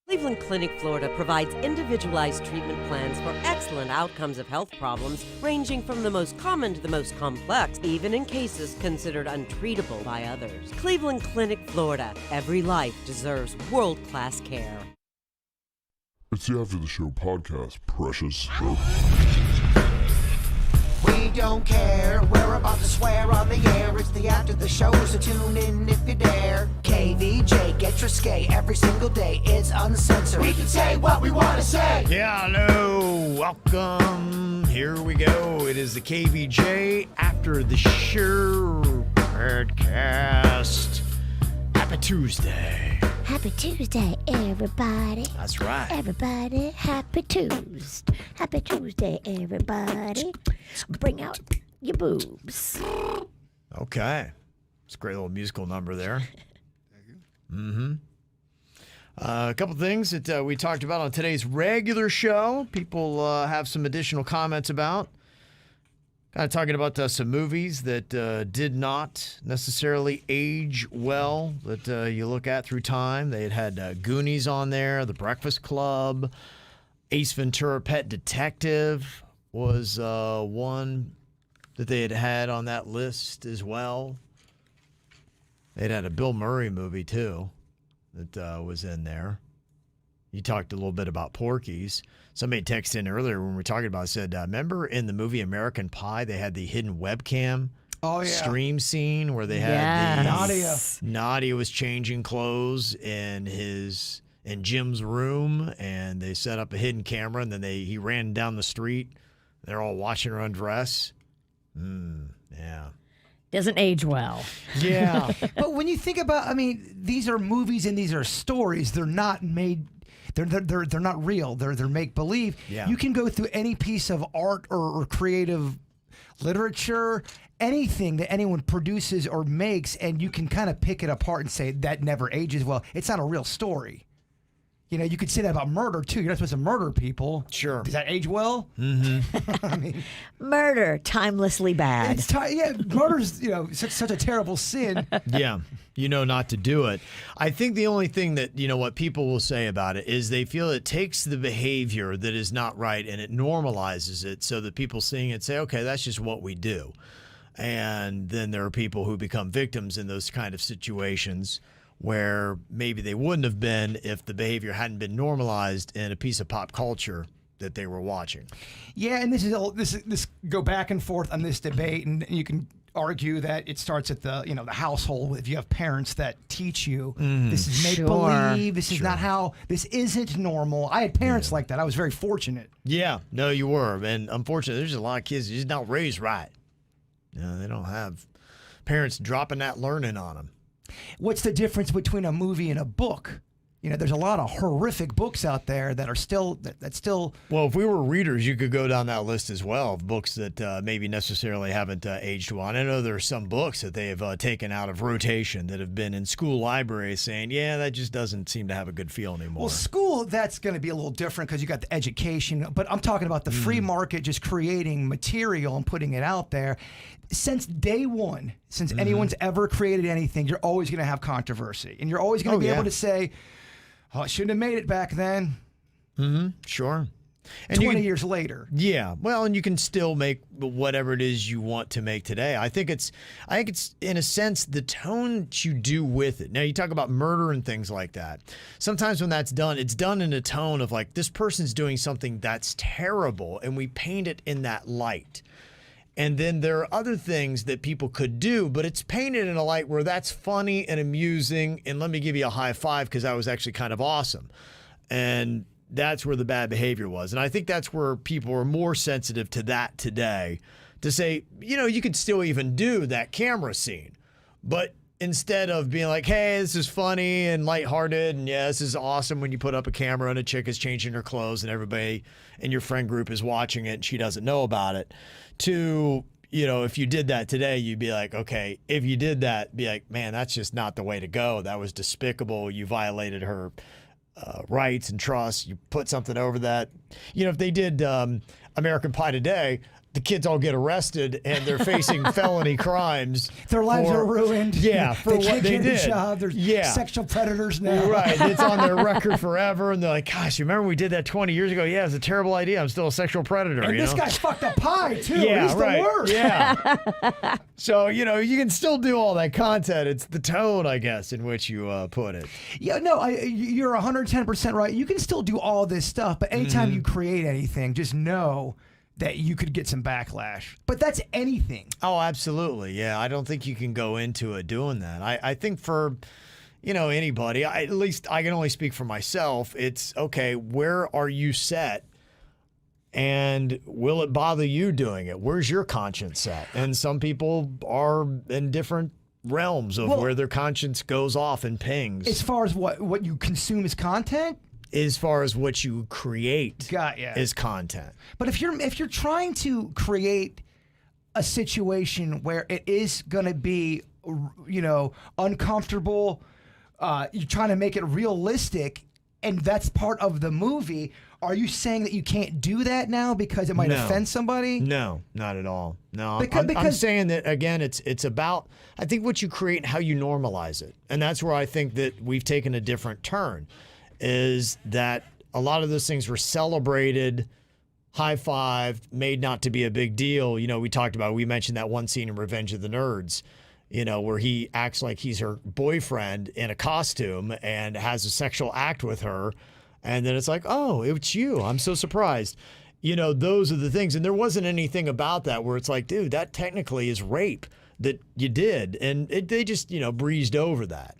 Cleveland Clinic, Florida provides individualized treatment plans for excellent outcomes of health problems ranging from the most common to the most complex, even in cases considered untreatable by others. Cleveland Clinic, Florida. Every life deserves world-class care. It's the After the Show podcast, precious. We don't care, we're about to swear on the air. It's the After the Show, so tune in if you dare. KVJ, get your skate every single day. It's uncensored. We can say what we want to say. Yeah, hello, welcome. Here we go. It is the KVJ After the Show podcast. Happy Tuesday. Happy Tuesday, everybody. That's right. Everybody, happy Tuesday. Happy Tuesday, everybody. Bring out your boobs. Okay. It's a great little musical number there. Mm-hmm. A couple things that we talked about on today's regular show. People have some additional comments about. Kind of talking about some movies that did not necessarily age well that you look at through time. They had Goonies on there, The Breakfast Club, Ace Ventura: Pet Detective was one that they had on that list as well. They'd had a Bill Murray movie, too, that was in there. You talked a little bit about Porky's. Somebody texted in earlier when we were talking about it, said, remember in the movie American Pie, they had the hidden webcam stream scene where they had Nadia was changing clothes in Jim's room, and they set up a hidden camera, and then he ran down the street. They're all watching her undress. Yeah. Doesn't age well. Yeah. But when you think about, I mean, these are movies and these are stories. They're not made. They're not real. They're make believe. Yeah. You can go through any piece of art or creative literature, anything that anyone produces or makes, and you can kind of pick it apart and say that never ages well. It's not a real story. You know, you could say that about murder, too. You're not supposed to murder people. Sure. Does that age well? Mm-hmm. I mean, Murder, timelessly bad. Murder's, such a terrible sin. Yeah, you know not to do it. I think the only thing that, what people will say about it is they feel it takes the behavior that is not right and it normalizes it so that people seeing it say, okay, that's just what we do. And then there are people who become victims in those kind of situations where maybe they wouldn't have been if the behavior hadn't been normalized in a piece of pop culture that they were watching. Yeah, and this go back and forth on this debate, and you can argue that it starts at the household. If you have parents that teach you this is make believe, this is not how, this isn't normal. I had parents like that. I was very fortunate. Yeah, no, you were, and unfortunately, there's a lot of kids just not raised right. They don't have parents dropping that learning on them. What's the difference between a movie and a book? There's a lot of horrific books out there that are still Well, if we were readers, you could go down that list as well of books that maybe necessarily haven't aged well. And I know there are some books that they have taken out of rotation that have been in school libraries saying, yeah, that just doesn't seem to have a good feel anymore. Well, school, that's going to be a little different because you got the education. But I'm talking about the free market just creating material and putting it out there. Since day one, since anyone's ever created anything, you're always going to have controversy. And you're always going to be able to say, oh, I shouldn't have made it back then. Mm-hmm. Sure. And 20 years later. Yeah. Well, and you can still make whatever it is you want to make today. I think it's in a sense the tone that you do with it. Now you talk about murder and things like that. Sometimes when that's done, it's done in a tone of like, this person's doing something that's terrible, and we paint it in that light. And then there are other things that people could do, but it's painted in a light where that's funny and amusing. And let me give you a high five because that was actually kind of awesome. And that's where the bad behavior was. And I think that's where people are more sensitive to that today, to say, you could still even do that camera scene. But instead of being like, hey, this is funny and lighthearted, and yeah, this is awesome when you put up a camera and a chick is changing her clothes and everybody in your friend group is watching it and she doesn't know about it, to, if you did that today, you'd be like, okay, if you did that, be like, man, that's just not the way to go. That was despicable. You violated her rights and trust. You put something over that. If they did American Pie today, the kids all get arrested and they're facing felony crimes. Their lives for- are ruined. Yeah, for they what can't they get did. a job. They're sexual predators now. Right. It's on their record forever. And they're like, gosh, you remember we did that 20 years ago? Yeah, it's a terrible idea. I'm still a sexual predator. And you this know? guy fucked a pie, too. Yeah, He's right. the worst. Yeah. So, you know, you can still do all that content. It's the tone, I guess, in which you put it. Yeah, no, you're 110% right. You can still do all this stuff, but anytime you create anything, just know that you could get some backlash. But that's anything. Oh, absolutely. Yeah, I don't think you can go into it doing that. I think for, you know, anybody, at least I can only speak for myself. It's, okay, where are you set? And will it bother you doing it? Where's your conscience set? And some people are in different realms of where their conscience goes off and pings. As far as what you consume as content? As far as what you create is content. But if you're trying to create a situation where it is going to be, you know, uncomfortable, you're trying to make it realistic, and that's part of the movie, are you saying that you can't do that now because it might offend somebody? No, not at all. No, Because I'm saying that, again, it's about, I think, what you create and how you normalize it. And that's where I think that we've taken a different turn, is that a lot of those things were celebrated, high-fived, made not to be a big deal. You know, we mentioned that one scene in Revenge of the Nerds, you know, where he acts like he's her boyfriend in a costume and has a sexual act with her. And then it's like, oh, it's you. I'm so surprised. You know, those are the things. And there wasn't anything about that where it's like, dude, that technically is rape that you did. And they just, you know, breezed over that.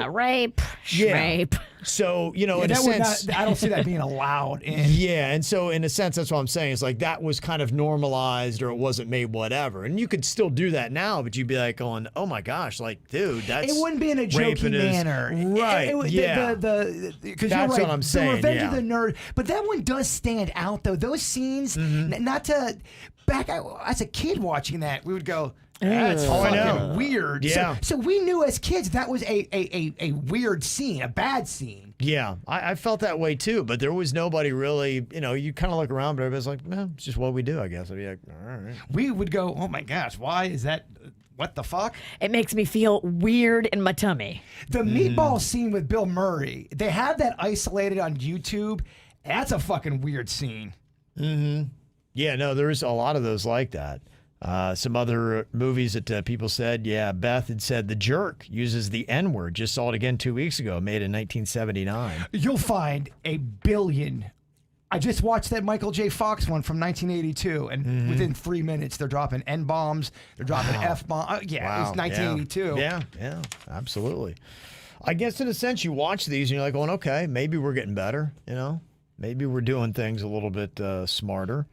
Rape. Rape. So, you know, in a that would sense, not, I don't see that being allowed. yeah, and so in a sense, that's what I'm saying. It's like that was kind of normalized, or it wasn't made whatever. And you could still do that now, but you'd be like going, oh my gosh, like, dude, that's it wouldn't be in a jokey manner. Right, Because that's you're right, what I'm saying, the Revenge yeah. of the Nerd. But that one does stand out, though. Those scenes, not to... as a kid watching that, we would go... That's fucking weird. Yeah. So we knew as kids that was a weird scene, a bad scene. Yeah, I felt that way too, but there was nobody really, you know, you kind of look around, but everybody's like, it's just what we do, I guess. I'd be like, all right. We would go, oh my gosh, why is that? What the fuck? It makes me feel weird in my tummy. The meatball scene with Bill Murray, they have that isolated on YouTube. That's a fucking weird scene. Yeah, no, there's a lot of those like that. Some other movies that people said, Beth had said The Jerk uses the N-word. Just saw it again 2 weeks ago, made in 1979. You'll find a billion. I just watched that Michael J. Fox one from 1982, and within 3 minutes, they're dropping N-bombs, they're dropping F-bombs. It was 1982. Yeah, absolutely. I guess in a sense, you watch these and you're like going, okay, maybe we're getting better, you know? Maybe we're doing things a little bit smarter.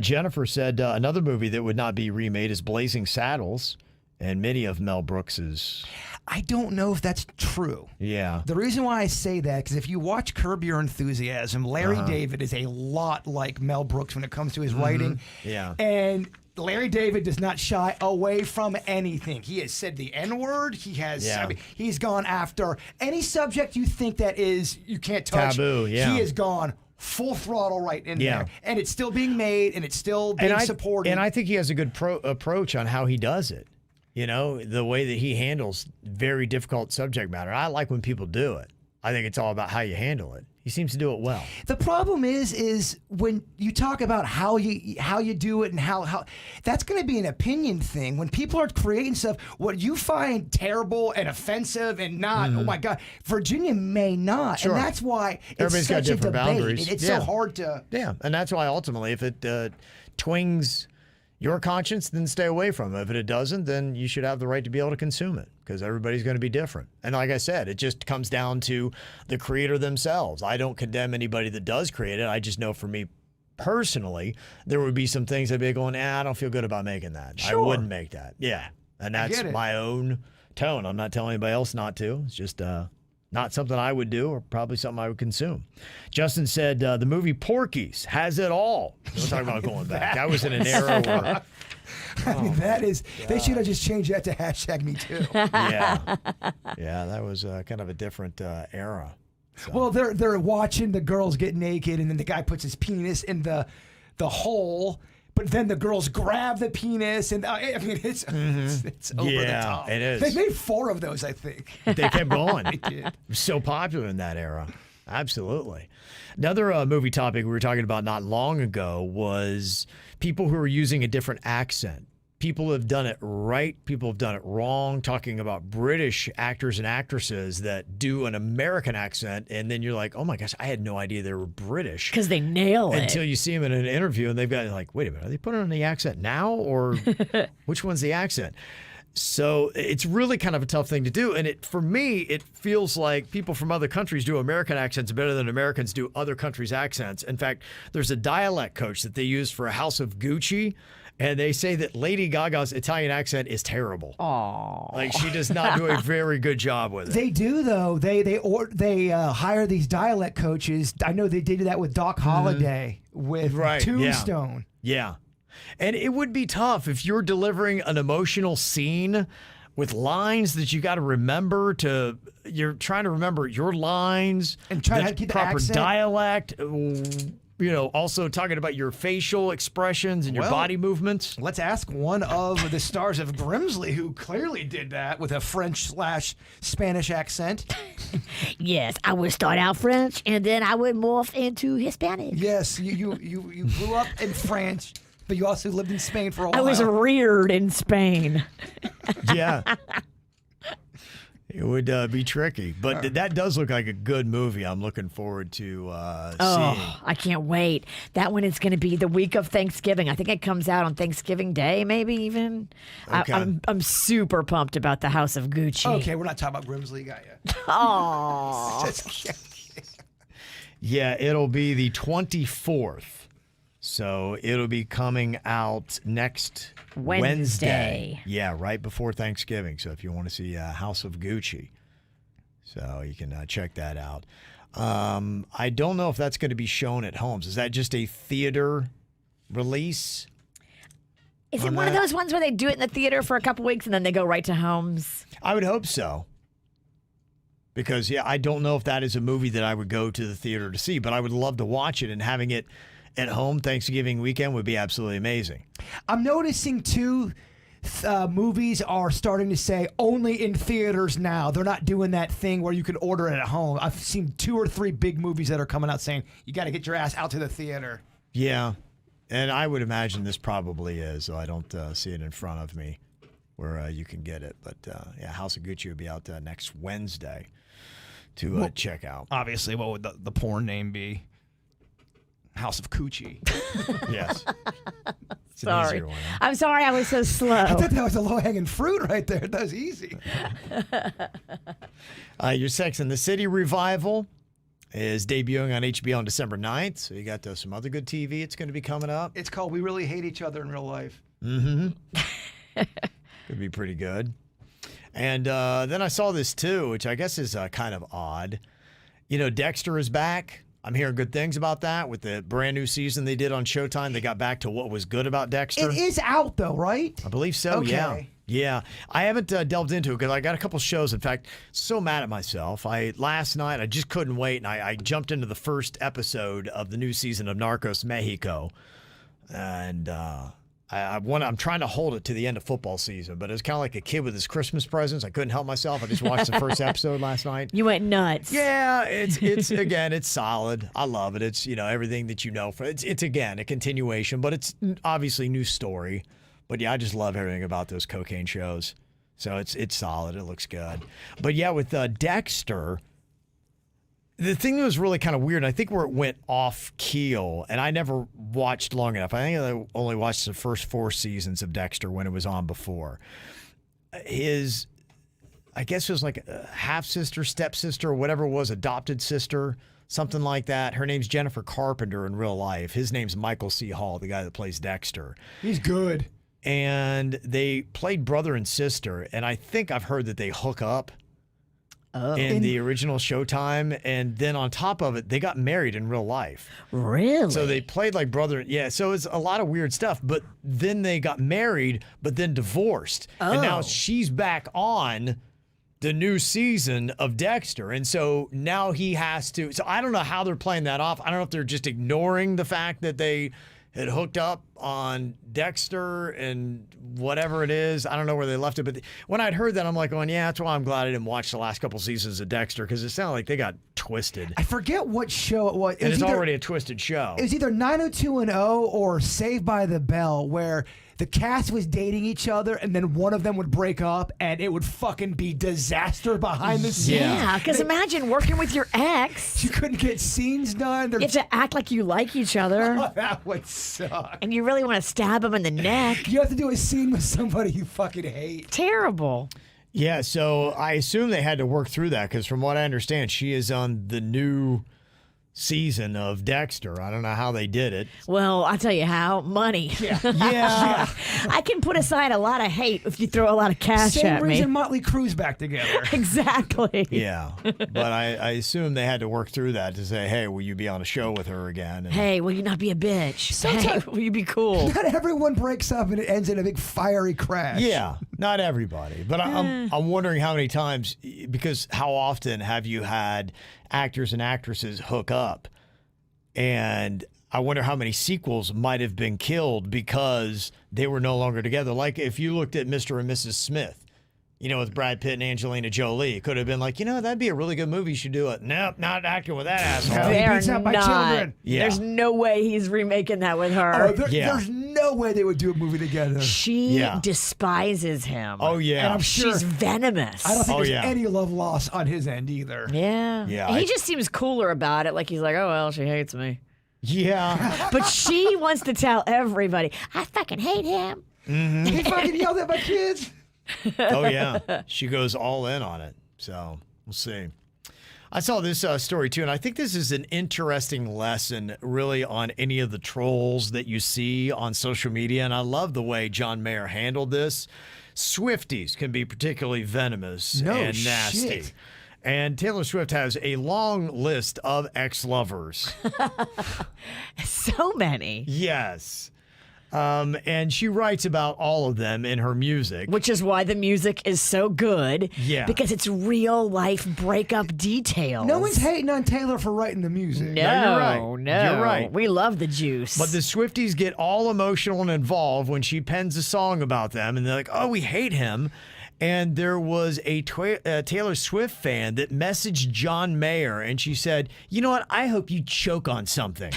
Jennifer said another movie that would not be remade is Blazing Saddles, and many of Mel Brooks's. I don't know if that's true. Yeah. The reason why I say that, because if you watch Curb Your Enthusiasm, Larry David is a lot like Mel Brooks when it comes to his writing. Yeah. And Larry David does not shy away from anything. He has said the N-word. He has. Yeah. I mean, he's gone after any subject you think that is you can't touch. Taboo, yeah. He has gone full throttle right in there, and it's still being made, and it's still being supported. And I think he has a good approach on how he does it. You know, the way that he handles very difficult subject matter. I like when people do it. I think it's all about how you handle it. He seems to do it well. The problem is when you talk about how you do it and how that's going to be an opinion thing. When people are creating stuff, what you find terrible and offensive and not, oh my God, Virginia may not, Sure. and that's why it's Everybody's got such a different debate. boundaries. And it's so hard to. Yeah, and that's why ultimately, if it twings your conscience, then stay away from it. If it doesn't, then you should have the right to be able to consume it, because everybody's going to be different. And like I said, it just comes down to the creator themselves. I don't condemn anybody that does create it. I just know for me personally, there would be some things I'd be going, I don't feel good about making that. Sure. I wouldn't make that. Yeah. And that's my own tone. I'm not telling anybody else not to. It's just not something I would do, or probably something I would consume. Justin said the movie Porky's has it all. We're talking about going back. That was in an era where... I mean, that is. They should have just changed that to #MeToo. Yeah, that was kind of a different era. So. Well, they're watching the girls get naked, and then the guy puts his penis in the hole. but then the girls grab the penis, and I mean, it's over the top. It is. They made 4 of those, I think. They kept going. They did. It was so popular in that era. Absolutely. Another movie topic we were talking about not long ago was people who are using a different accent. People have done it right. People have done it wrong. Talking about British actors and actresses that do an American accent, and then you're like, oh my gosh, I had no idea they were British. Because they nail it. Until you see them in an interview, and they've got like, wait a minute, are they putting on the accent now, or which one's the accent? So it's really kind of a tough thing to do. And for me, it feels like people from other countries do American accents better than Americans do other countries' accents. In fact, there's a dialect coach that they use for House of Gucci, and they say that Lady Gaga's Italian accent is terrible. Aww. Like, she does not do a very good job with it. They do though. They hire these dialect coaches. I know they did that with Doc Holliday with Tombstone. Yeah. And it would be tough if you're delivering an emotional scene with lines that you got to remember you're trying to remember your lines And try to the keep the proper accent. dialect, also talking about your facial expressions and your Well, body movements. Let's ask one of the stars of Grimsley, who clearly did that with a French/Spanish accent. Yes, I would start out French and then I would morph into Hispanic. Yes, you grew up in France, but you also lived in Spain for a while. I was reared in Spain. Yeah. It would be tricky, but that does look like a good movie. I'm looking forward to seeing. Oh, I can't wait. That one is going to be the week of Thanksgiving. I think it comes out on Thanksgiving Day, maybe even. Okay. I'm super pumped about the House of Gucci. Okay, we're not talking about Grimsley, got you. Oh, Yeah, it'll be the 24th. So it'll be coming out next Wednesday. Yeah, right before Thanksgiving. So if you want to see House of Gucci, so you can check that out. I don't know if that's going to be shown at homes. Is that just a theater release? is it one of those ones where they do it in the theater for a couple weeks and then they go right to homes? I would hope so. Because, I don't know if that is a movie that I would go to the theater to see, but I would love to watch it, and having it at home Thanksgiving weekend would be absolutely amazing. I'm noticing too, movies are starting to say only in theaters now. They're not doing that thing where you can order it at home. I've seen 2 or 3 big movies that are coming out saying you got to get your ass out to the theater. Yeah, and I would imagine this probably is, so I don't see it in front of me where you can get it. But House of Gucci will be out next Wednesday to check out. Obviously, what would the porn name be? House of Coochie. Yes. It's an Sorry. easier one, huh? I'm sorry I was so slow. I thought that was a low-hanging fruit right there. That was easy. Your Sex and the City revival is debuting on HBO on December 9th. So you got some other good TV. It's going to be coming up. It's called We Really Hate Each Other in Real Life. Mm-hmm. Could be pretty good. And then I saw this too, which I guess is kind of odd. Dexter is back. I'm hearing good things about that with the brand new season they did on Showtime. They got back to what was good about Dexter. It is out though, right? I believe so, Okay. Yeah. I haven't delved into it because I got a couple shows. In fact, so mad at myself. Last night, I just couldn't wait, and I jumped into the first episode of the new season of Narcos Mexico. And I'm trying to hold it to the end of football season, but it's kind of like a kid with his Christmas presents. I couldn't help myself. I just watched the first episode last night. You went nuts. Yeah, it's again, it's solid. I love it. It's everything that you know. It's again a continuation, but it's obviously new story. But I just love everything about those cocaine shows. So it's solid. It looks good. But with Dexter, the thing that was really kind of weird, I think where it went off keel, and I never watched long enough. I think I only watched the first 4 seasons of Dexter when it was on before. I guess it was like a half-sister, stepsister, or whatever it was, adopted sister, something like that. Her name's Jennifer Carpenter in real life. His name's Michael C. Hall, the guy that plays Dexter. He's good. And they played brother and sister, and I think I've heard that they hook up in the original Showtime, and then on top of it, they got married in real life. Really? So they played like brother. Yeah, so it's a lot of weird stuff. But then they got married, but then divorced. And now she's back on the new season of Dexter. And so now he has to. So I don't know how they're playing that off. I don't know if they're just ignoring the fact that they had hooked up on Dexter and whatever it is. I don't know where they left it, but when I'd heard that, I'm like, going, yeah, that's why I'm glad I didn't watch the last couple seasons of Dexter, because it sounded like they got twisted. I forget what show it was. And it's already a twisted show. It was either 90210 or Saved by the Bell, where the cast was dating each other, and then one of them would break up, and it would fucking be disaster behind the scenes. Yeah, because imagine working with your ex. You couldn't get scenes done. You have to act like you like each other. Oh, that would suck. And you really want to stab him in the neck. You have to do a scene with somebody you fucking hate. Terrible. Yeah, so I assume they had to work through that, because from what I understand, she is on the new season of Dexter. I don't know how they did it. Well, I'll tell you how. Money. Yeah. I can put aside a lot of hate if you throw a lot of cash Same at me. reason Motley Crue's back together. Exactly. Yeah. But I assume they had to work through that to say, hey, will you be on a show with her again? And Hey, will you not be a bitch? Sometimes- Hey, will you be cool? Not everyone breaks up and it ends in a big fiery crash. yeah, not everybody. But I'm wondering how many times, because how often have you had actors and actresses hook up? And I wonder how many sequels might have been killed because they were no longer together. Like if you looked at Mr. and Mrs. Smith, you know, with Brad Pitt and Angelina Jolie, it could have been like, you know, that'd be a really good movie. You should do it. Nope, not acting with that asshole. He They're beats up my not. children. Yeah. There's no way he's remaking that with Oh, her. Yeah. There's no way they would do a movie together. She Yeah. despises him. Oh, yeah. And I'm sure She's venomous. I don't think Oh, there's yeah. any love lost on his end either. Yeah. Yeah, He I- just seems cooler about it. Like he's like, oh, well, she hates me. Yeah. But she wants to tell everybody, I fucking hate him. He fucking yelled at my kids. Oh, yeah. She goes all in on it. So we'll see. I saw this story, too, and I think this is an interesting lesson, really, on any of the trolls that you see on social media. And I love the way John Mayer handled this. Swifties can be particularly venomous No and nasty. shit. And Taylor Swift has a long list of ex-lovers. So many. Yes. And she writes about all of them in her music. Which is why the music is so good. Yeah. Because it's real life breakup details. No one's hating on Taylor for writing the music. No, you're right. no. You're right. We love the juice. But the Swifties get all emotional and involved when she pens a song about them, and they're like, oh, we hate him. And there was a Taylor Swift fan that messaged John Mayer, and she said, you know what? I hope you choke on something.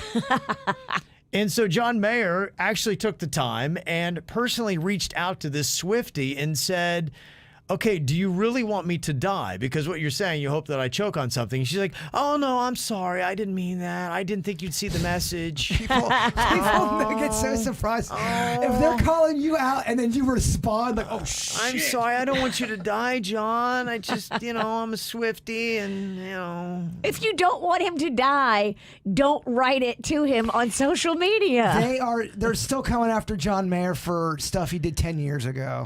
And so John Mayer actually took the time and personally reached out to this Swiftie and said, okay, do you really want me to die? Because what you're saying, you hope that I choke on something. She's like, oh, no, I'm sorry. I didn't mean that. I didn't think you'd see the message. People get so surprised if they're calling you out and then you respond like, "Oh shit!" I'm sorry. I don't want you to die, John. I just, I'm a Swiftie and, if you don't want him to die, don't write it to him on social media. They're still coming after John Mayer for stuff he did 10 years ago.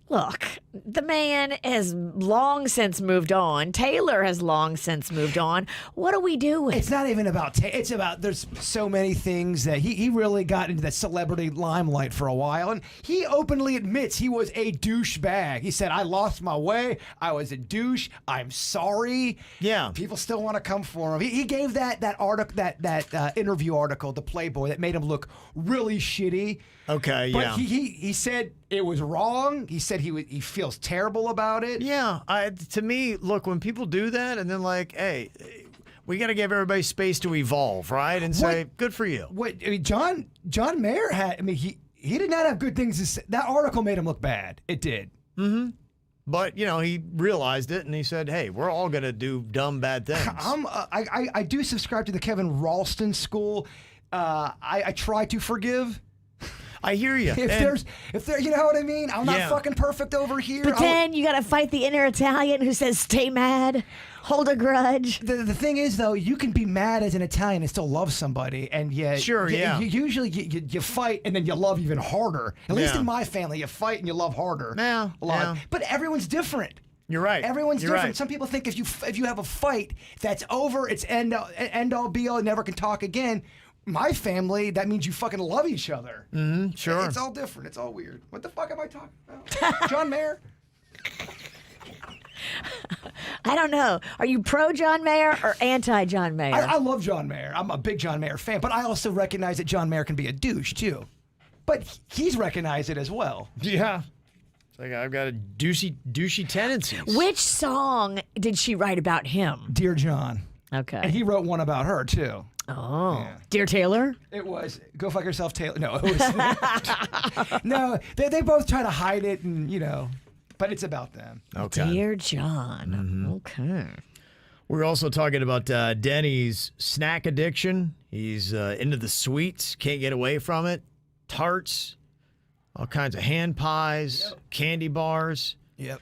Look, the man has long since moved on. Taylor has long since moved on. What are we doing? It's not even about it's about there's so many things that he really got into that celebrity limelight for a while, and he openly admits he was a douchebag. He said, I lost my way, I was a douche, I'm sorry. Yeah. People still want to come for him. He gave that article, that interview article to Playboy that made him look really shitty. Okay, But yeah. he said it was wrong. He said he feels terrible about it. Yeah, to me, look, when people do that and then like, hey, we got to give everybody space to evolve, right? And say, good for you. What I mean, John Mayer had. I mean, he did not have good things to say. That article made him look bad. It did. But, he realized it and he said, hey, we're all going to do dumb, bad things. I do subscribe to the Kevin Ralston school. I try to forgive. I hear you. If there, you know what I mean? I'm not Yeah. fucking perfect over here. But then you got to fight the inner Italian who says, stay mad, hold a grudge. The thing is, though, you can be mad as an Italian and still love somebody, and yet Sure, yeah. usually you fight and then you love even harder. At least Yeah. in my family, you fight and you love harder. Yeah, a lot. yeah. But everyone's different. You're right. Everyone's You're different. right. Some people think if you have a fight, that's over. It's end all be all. Never can talk again. My family, that means you fucking love each other. Sure. It's all different. It's all weird. What the fuck am I talking about? John Mayer? I don't know. Are you pro John Mayer or anti John Mayer? I love John Mayer. I'm a big John Mayer fan, but I also recognize that John Mayer can be a douche too. But he's recognized it as well. Yeah. It's like I've got a douchey tendencies. Which song did she write about him? Dear John. Okay. And he wrote one about her too. Oh. Yeah. Dear Taylor? It was Go Fuck Yourself, Taylor. No, it was no. They both try to hide it, and but it's about them. Okay. Dear John. Okay. We're also talking about Denny's snack addiction. He's into the sweets, can't get away from it. Tarts, all kinds of hand pies, candy bars. Yep.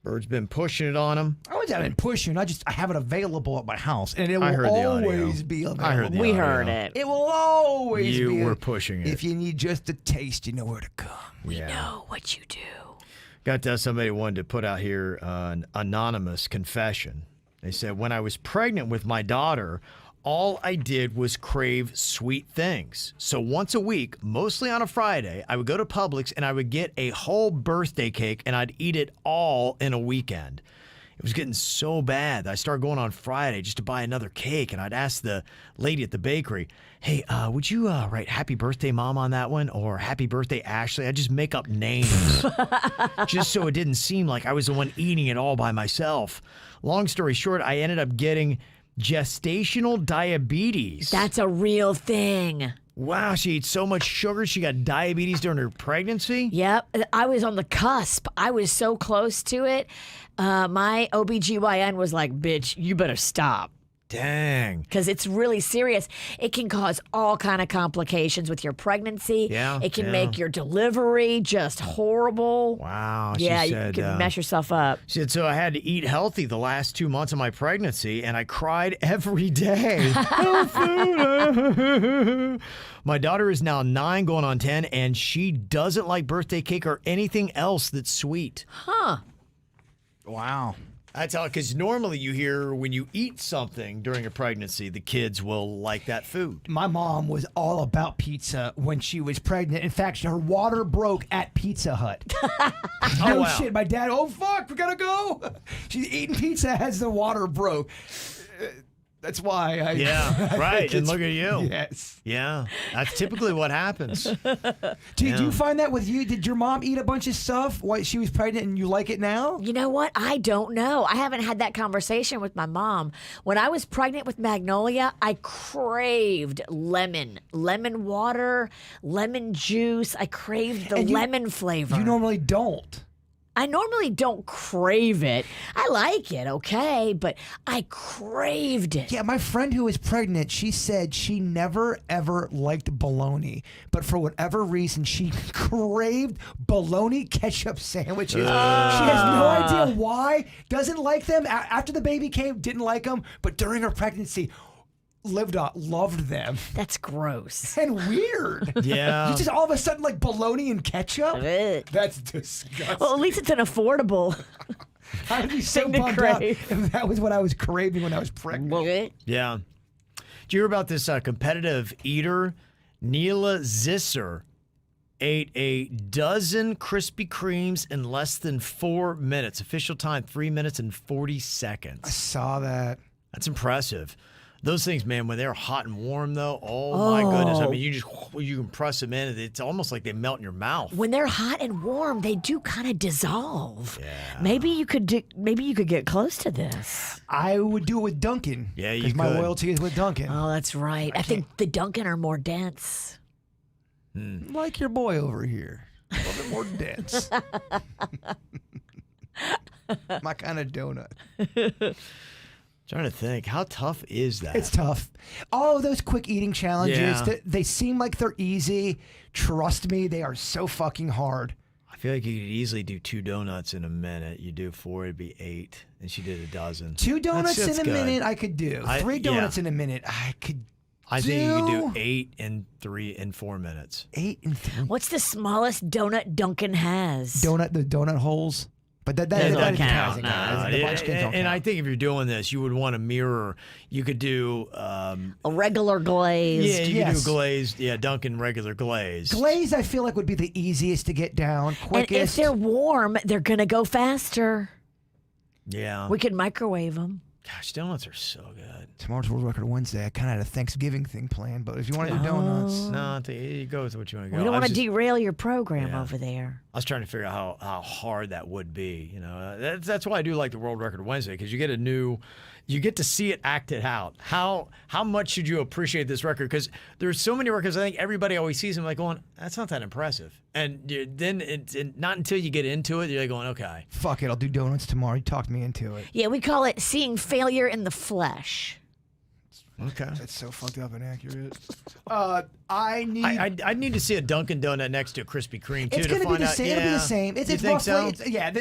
Bird's been pushing it on him. I haven't been pushing. I have it available at my house, and it will heard the audio. always be available. I heard the We audio. heard it. It will always be. You were pushing it. If you need just a taste, you know where to come. We know what you do. Got somebody wanted to put out here an anonymous confession. They said, when I was pregnant with my daughter, all I did was crave sweet things. So once a week, mostly on a Friday, I would go to Publix and I would get a whole birthday cake and I'd eat it all in a weekend. It was getting so bad that I started going on Friday just to buy another cake. And I'd ask the lady at the bakery, hey, would you write Happy Birthday Mom on that one? Or Happy Birthday Ashley? I'd just make up names just so it didn't seem like I was the one eating it all by myself. Long story short, I ended up getting gestational diabetes. That's a real thing. Wow, she ate so much sugar, she got diabetes during her pregnancy? Yep. I was on the cusp. I was so close to it. My OBGYN was like, bitch, you better stop. Dang. Because it's really serious. It can cause all kind of complications with your pregnancy. Yeah, It can yeah. make your delivery just horrible. Wow. Yeah, she said, you can mess yourself up. She said, so I had to eat healthy the last 2 months of my pregnancy, and I cried every day. No food. My daughter is now 9, going on 10, and she doesn't like birthday cake or anything else that's sweet. Huh. Wow. That's how, because normally you hear when you eat something during a pregnancy, the kids will like that food. My mom was all about pizza when she was pregnant. In fact, her water broke at Pizza Hut. Oh, wow. Shit. My dad, oh, fuck, we gotta go. She's eating pizza as the water broke. That's why I... Yeah, right. And look at you. Yes. Yeah, that's typically what happens. Do you find that with you? Did your mom eat a bunch of stuff while she was pregnant and you like it now? You know what? I don't know. I haven't had that conversation with my mom. When I was pregnant with Magnolia, I craved lemon water, lemon juice. I craved the lemon flavor. You normally don't. I normally don't crave it. I like it, okay, but I craved it. Yeah, my friend who was pregnant, she said she never ever liked bologna, but for whatever reason, she craved bologna ketchup sandwiches. She has no idea why. Doesn't like them. After the baby came, didn't like them, but during her pregnancy, loved them. That's gross. And weird. Yeah. You just all of a sudden like bologna and ketchup? Ugh. That's disgusting. Well, at least it's an affordable. I'd be so thing to bummed out crave. if that was what I was craving when I was pregnant. Yeah. Did you hear about this competitive eater? Neela Zisser ate a dozen Krispy Kremes in less than 4 minutes. Official time, 3 minutes and 40 I seconds. saw that. That's impressive. Those things, man, when they're hot and warm, though, oh my goodness. I mean, you can press them in. It's almost like they melt in your mouth. When they're hot and warm, they do kind of dissolve. Yeah. Maybe you could get close to this. I would do it with Dunkin'. Yeah, you Because my could. loyalty is with Dunkin'. Oh, that's right. I think the Dunkin' are more dense. Like your boy over here. A little bit more dense. My kind of donut. Trying to think, how tough is that? It's tough. All of those quick eating challenges, Yeah. they seem like they're easy. Trust me, they are so fucking hard. I feel like you could easily do 2 donuts in a minute. You do 4, it'd be 8. And she did a dozen. 2 donuts That's in a good. minute, I could do. 3 donuts in a minute, I could I think you could do 8 and 3 and 4 minutes. 8 and 3. What's the smallest donut Dunkin' has? The donut holes. But that doesn't doesn't count. count. No, The munchkins don't and I count. think if you're doing this, you would want to mirror. You could do, A regular glazed. yeah, you could Yes. do glazed. Yeah, Dunkin' regular glazed. Glaze, I feel like would be the easiest to get down, And quickest. if they're warm, they're gonna go faster. Yeah. We could microwave them. Gosh, donuts are so good. Tomorrow's World Record Wednesday. I kind of had a Thanksgiving thing planned, but if you want to do donuts, No, you go with what you want to go. We don't I want was to just- derail your program Yeah. over there. I was trying to figure out how hard that would be. That's why I do like the World Record Wednesday, because you get to see it acted out. How much should you appreciate this record? Because there's so many records. I think everybody always sees them like going, that's not that impressive. And then it's not until you get into it, you're like going, okay. fuck it, I'll do donuts tomorrow. You talked me into it. Yeah, we call it seeing failure in the flesh. Okay. That's so fucked up and accurate. I need. I need to see a Dunkin' Donut next to a Krispy Kreme too It's to gonna be find the out. same. Yeah. It'll be the same. You It's think roughly.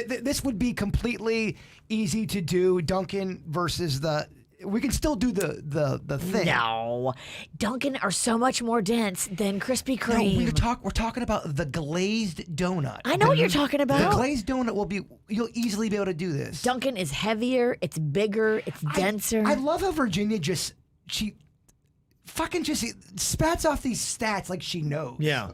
so? This would be completely easy to do. Dunkin' versus the. We can still do the thing. No. Dunkin' are so much more dense than Krispy No, Kreme. we're talking about the glazed donut. I know what you're talking The about. glazed donut will be. You'll easily be able to do this. Dunkin' is heavier, it's bigger, it's denser. I love how Virginia she fucking just spats off these stats like she knows. Yeah.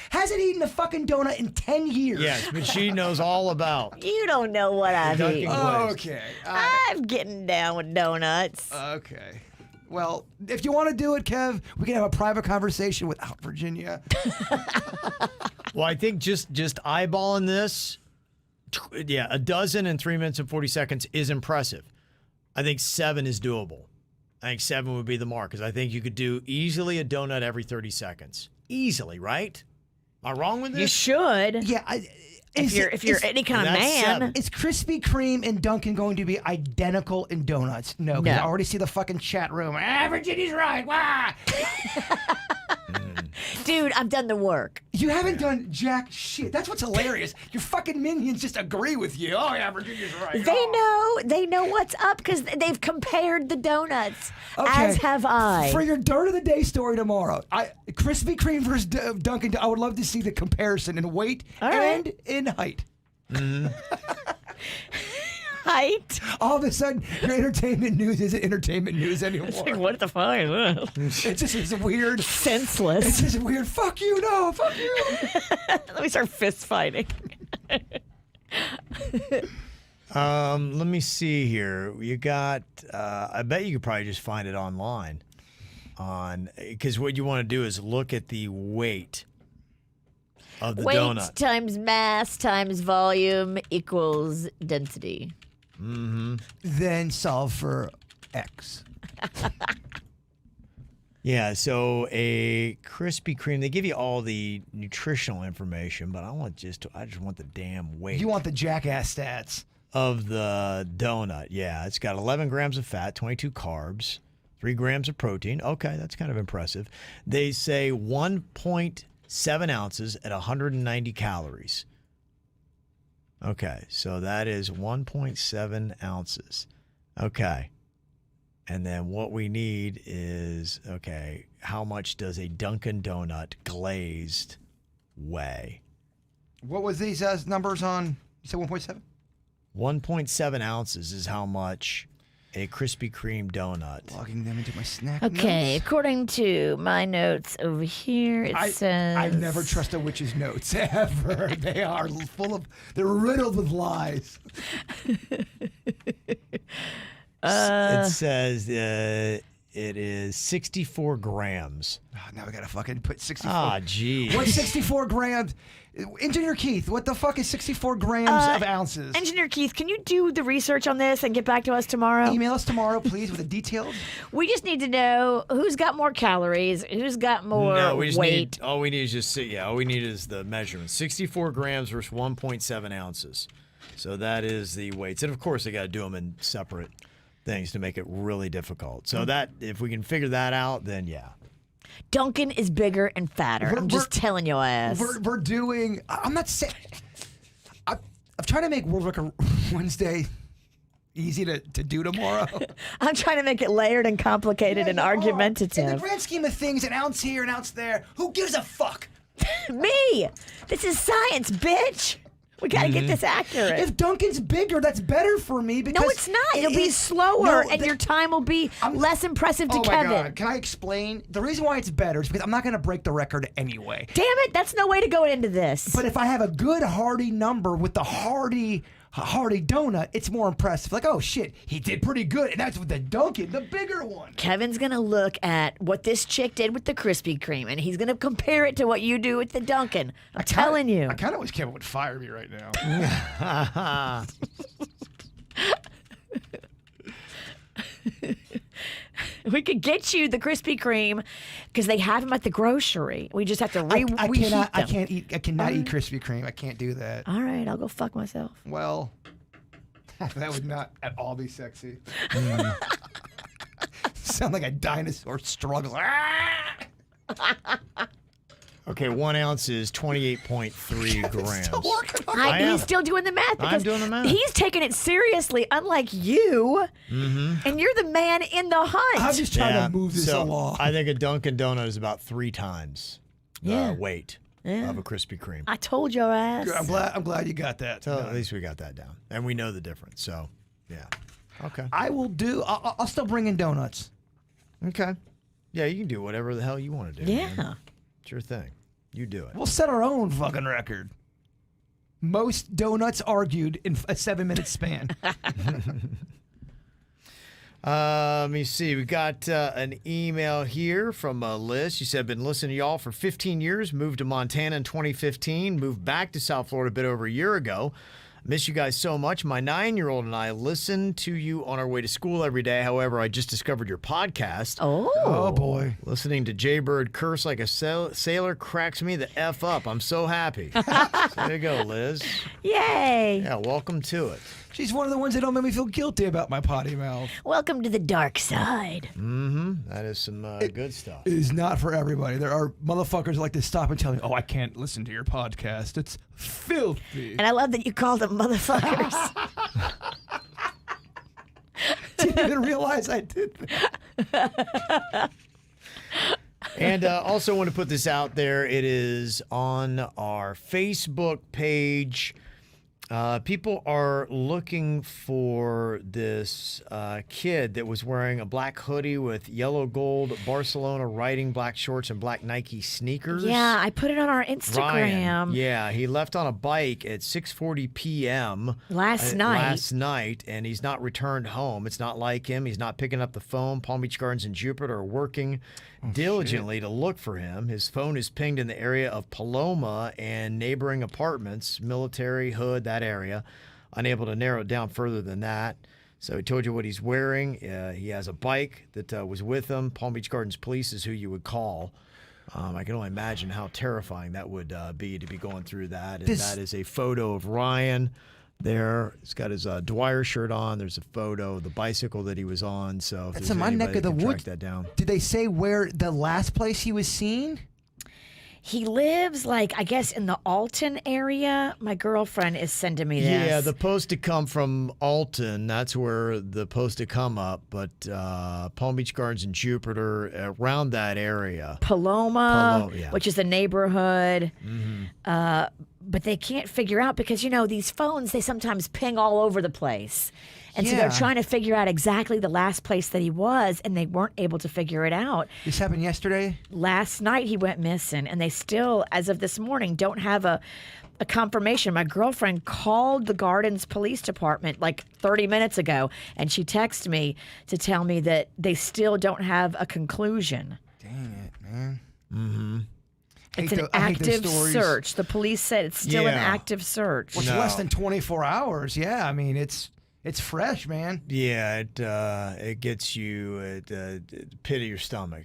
Hasn't eaten a fucking donut in 10 years. Yes, but she knows all about. You don't know what I've Dunkin' eaten. glazed. Okay. I'm getting down with donuts. Okay. Well, if you want to do it, Kev, we can have a private conversation without Virginia. Well, I think just eyeballing this, yeah, a dozen in 3 minutes and 40 seconds is impressive. I think 7 is doable. I think 7 would be the mark, because I think you could do easily a donut every 30 seconds. Easily, right? Am I wrong with You this? should. Yeah. If you're any kind of That's man. 7. Is Krispy Kreme and Dunkin' going to be identical in donuts? No, because No. I already see the fucking chat room. Virginia's right. Wah! Dude, I've done the work. You haven't done jack shit. That's what's hilarious. Your fucking minions just agree with you. Oh, yeah, Virginia's right. They know what's up because they've compared the donuts, Okay. as have I. For your dirt of the day story tomorrow, Krispy Kreme versus Dunkin', I would love to see the comparison in weight All right. and in height. Height. All of a sudden, your entertainment news isn't entertainment news anymore. What the fuck is this? It's just this weird. Senseless. It's just weird. Fuck you, no, fuck you. Let me start fist fighting. Let me see here. You got, I bet you could probably just find it online. Because what you want to do is look at the weight of the Weight donut. times mass times volume equals density. Then solve for X. Yeah, so a Krispy Kreme, they give you all the nutritional information, but I just want the damn weight You want the jackass stats. of the donut. Yeah, it's got 11 grams of fat, 22 carbs, 3 grams of protein. Okay, that's kind of impressive. They say 1.7 ounces at 190 calories. Okay, so that is 1.7 ounces. Okay. And then what we need is, okay, how much does a Dunkin' Donut glazed weigh? What was these numbers on? You said 1.7? 1.7 ounces is how much a Krispy Kreme donut. Logging them into my snack Okay, notes. according to my notes over here, it says I never trust a witch's notes ever. They are they're riddled with lies. It says it is 64 grams. Now we gotta fucking put 64. Ah, gee. What's 64 grams? Engineer Keith, what the fuck is 64 grams of ounces? Engineer Keith, can you do the research on this and get back to us tomorrow? Email us tomorrow, please, with the details. We just need to know who's got more calories, who's got more No, we just weight. need, all we need is just, all we need is the measurement. 64 grams versus 1.7 ounces. So that is the weights. And of course, they got to do them in separate things to make it really difficult. So that, if we can figure that out, then yeah. Dunkin' is bigger and fatter. I'm just telling your ass. We're doing. I'm not saying. I'm trying to make World Record Wednesday easy to do tomorrow. I'm trying to make it layered and complicated and Yeah, you are. In the argumentative. grand scheme of things, an ounce here, an ounce there. Who gives a fuck? Me! This is science, bitch! We gotta get this accurate. If Dunkin's bigger, that's better for me because No, it's not. It'll be slower, and your time will be less impressive to Oh my Kevin. God. Can I explain? The reason why it's better is because I'm not going to break the record anyway. Damn it, that's no way to go into this. But if I have a good hearty number with the hearty hearty donut, it's more impressive. Like, oh shit, he did pretty good. And that's with the Dunkin', the bigger one. Kevin's going to look at what this chick did with the Krispy Kreme, and he's going to compare it to what you do with the Dunkin'. I'm telling you. I kind of wish Kevin would fire me right now. We could get you the Krispy Kreme because they have them at the grocery. We just have to I reheat them. I cannot eat Krispy Kreme. I can't do that. All right, I'll go fuck myself. Well, that would not at all be sexy. Sound like a dinosaur struggling. Okay, 1 ounce is 28.3 grams. Still working on I am. He's still doing the math. I'm Because doing the math. He's taking it seriously, unlike you. And you're the man in the hunt. I'm just trying to move this so along. I think a Dunkin' Donut is about 3 times Yeah. weight Yeah. of a Krispy Kreme. I told your ass. I'm glad you got that. So at least we got that down, and we know the difference. So, yeah, okay, I will do. I'll still bring in donuts. okay, yeah, you can do whatever the hell you want to do. Yeah. man. It's your thing. You do it. We'll set our own fucking record. Most donuts argued in a 7-minute span. Let me see. We got an email here from Liz. She said, been listening to y'all for 15 years, moved to Montana in 2015, moved back to South Florida a bit over a year ago. Miss you guys so much. My 9-year-old and I listen to you on our way to school every day. However, I just discovered your podcast. Oh boy. Listening to Jaybird curse like a sailor cracks me the F up. I'm so happy. There you go, Liz. Yay. Yeah, welcome to it. She's one of the ones that don't make me feel guilty about my potty mouth. Welcome to the dark side. That is some good stuff. It is not for everybody. There are motherfuckers like to stop and tell me, "Oh, I can't listen to your podcast. It's filthy." And I love that you called them motherfuckers. Didn't even realize I did that. And also want to put this out there. It is on our Facebook page. People are looking for this kid that was wearing a black hoodie with yellow gold Barcelona writing, black shorts, and black Nike sneakers. Yeah, I put it on our Instagram. Ryan. Yeah, he left on a bike at 6:40 p.m. Last night, and he's not returned home. It's not like him. He's not picking up the phone. Palm Beach Gardens and Jupiter are working diligently to look for him. His phone is pinged in the area of Paloma and neighboring apartments, Military, Hood, that area. Unable to narrow it down further than that. So he told you what he's wearing. He has a bike that was with him. Palm Beach Gardens Police is who you would call. I can only imagine how terrifying that would be to be going through that. And that is a photo of Ryan there. He's got his Dwyer shirt on. There's a photo of the bicycle that he was on. So if That's there's in my neck anybody of the that can woods. track that down. Did they say where the last place he was seen? he lives, like, I guess in the Alton area. My girlfriend is sending me this. Yeah, the post to come from Alton. That's where the post to come up. But Palm Beach Gardens and Jupiter, around that area. Paloma, yeah. which is a neighborhood. Mm-hmm. But they can't figure out because, you know, these phones, they sometimes ping all over the place. And so they're Yeah. trying to figure out exactly the last place that he was, and they weren't able to figure it out. This happened yesterday? Last night he went missing, and they still, as of this morning, don't have a confirmation. My girlfriend called the Gardens Police Department like 30 minutes ago, and she texted me to tell me that they still don't have a conclusion. Dang it, man. Mm-hmm. It's an active search. The police said it's still an Yeah. active search. Well, it's less than 24 hours. Yeah, I mean, it's fresh, man. Yeah, it gets you at the pit of your stomach.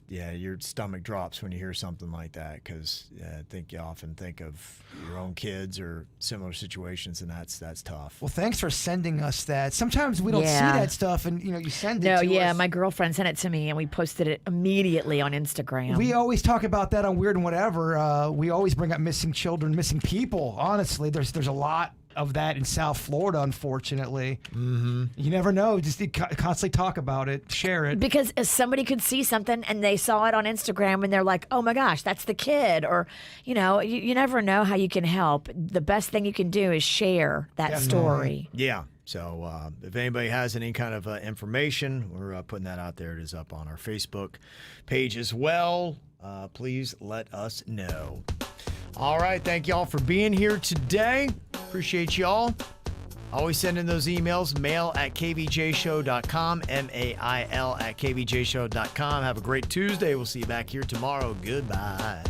Your stomach drops when you hear something like that because I think you often think of your own kids or similar situations, and that's tough. Well, thanks for sending us that. Sometimes we don't see Yeah. that stuff, and you send it to us. My girlfriend sent it to me, and we posted it immediately on Instagram. We always talk about that on Weird and Whatever. We always bring up missing children, missing people. Honestly, there's a lot of that in South Florida, unfortunately. Mm-hmm. You never know. Just constantly talk about it, share it. Because somebody could see something and they saw it on Instagram and they're like, oh my gosh, that's the kid. Or, you never know how you can help. The best thing you can do is share that story. Yeah. So if anybody has any kind of information, we're putting that out there. It is up on our Facebook page as well. Please let us know. All right. Thank y'all for being here today. Appreciate y'all. Always send in those emails, mail@kvjshow.com, mail at kvjshow.com. Have a great Tuesday. We'll see you back here tomorrow. Goodbye.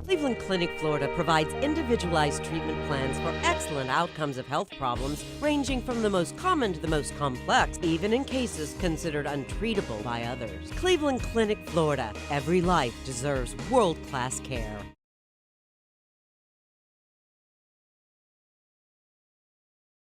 Cleveland Clinic, Florida provides individualized treatment plans for excellent outcomes of health problems ranging from the most common to the most complex, even in cases considered untreatable by others. Cleveland Clinic, Florida. Every life deserves world-class care.